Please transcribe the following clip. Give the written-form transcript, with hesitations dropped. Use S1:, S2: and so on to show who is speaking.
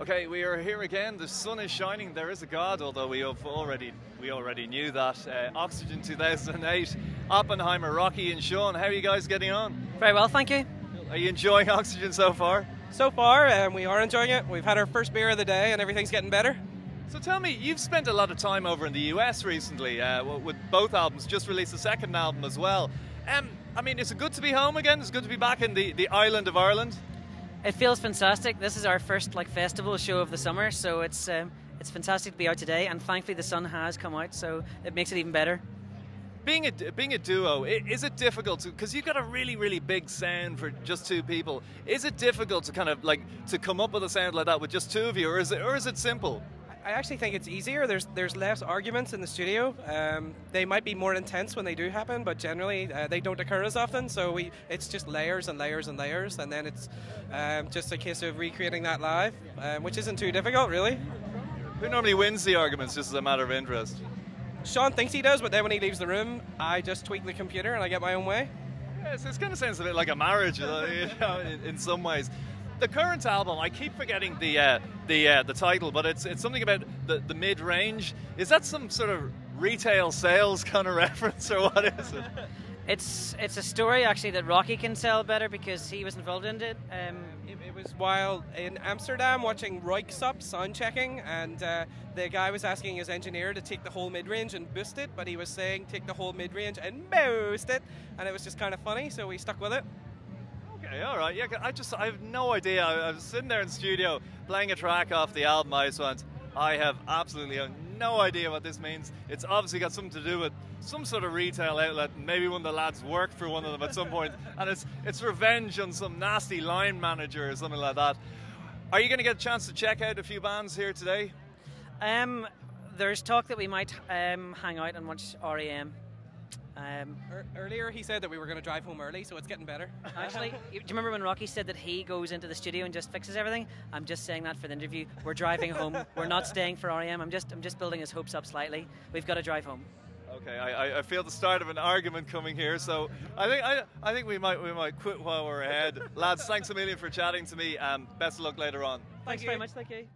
S1: Okay, we are here again. The sun is shining. There is a God, although we already knew that. Oxygen 2008, Oppenheimer, Rocky, and Sean. How are you guys getting on?
S2: Very well, thank you.
S1: Are you enjoying Oxygen so far?
S3: So far, we are enjoying it. We've had our first beer of the day, and everything's getting better.
S1: So tell me, you've spent a lot of time over in the US recently, with both albums. Just released a second album as well. I mean, is it good to be home again? Is it good to be back in the island of Ireland?
S2: It feels fantastic. This is our first festival show of the summer, so it's fantastic to be out today. And thankfully, the sun has come out, so it makes it even better.
S1: Being a duo, is it difficult because you've got a really big sound for just two people? Is it difficult to kind of to come up with a sound like that with just two of you, or is it simple?
S3: I actually think it's easier. There's less arguments in the studio. They might be more intense when they do happen, but generally they don't occur as often. So it's just layers and layers and layers, and then it's just a case of recreating that live, which isn't too difficult, really.
S1: Who normally wins the arguments, just as a matter of interest?
S3: Sean thinks he does, but then when he leaves the room, I just tweak the computer and I get my own way.
S1: Yeah, so it kind of sounds a bit like a marriage, in some ways. The current album, I keep forgetting the title, but it's something about the mid-range. Is that some sort of retail sales kind of reference, or what is it?
S2: It's a story actually that Rocky can tell better because he was involved in it.
S3: It was while in Amsterdam watching Royksopp sound checking, and the guy was asking his engineer to take the whole mid-range and boost it, but he was saying take the whole mid-range and boost it, and it was just kind of funny, so we stuck with it.
S1: Okay, all right. Yeah, I have no idea. I was sitting there in the studio playing a track off the album Iceland. I have absolutely no idea what this means. It's obviously got something to do with some sort of retail outlet, and maybe one of the lads worked for one of them at some point, and it's revenge on some nasty line manager or something like that. Are you going to get a chance to check out a few bands here today?
S2: There's talk that we might hang out and watch REM.
S3: Earlier he said that we were going to drive home early, so it's getting better.
S2: Actually, do you remember when Rocky said that he goes into the studio and just fixes everything? I'm just saying that for the interview. We're driving home. We're not staying for REM. I'm just building his hopes up slightly. We've got to drive home.
S1: Okay, I feel the start of an argument coming here, so I think we might quit while we're ahead. Lads, thanks a million for chatting to me. Best of luck later on.
S2: Thanks very much. Thank you.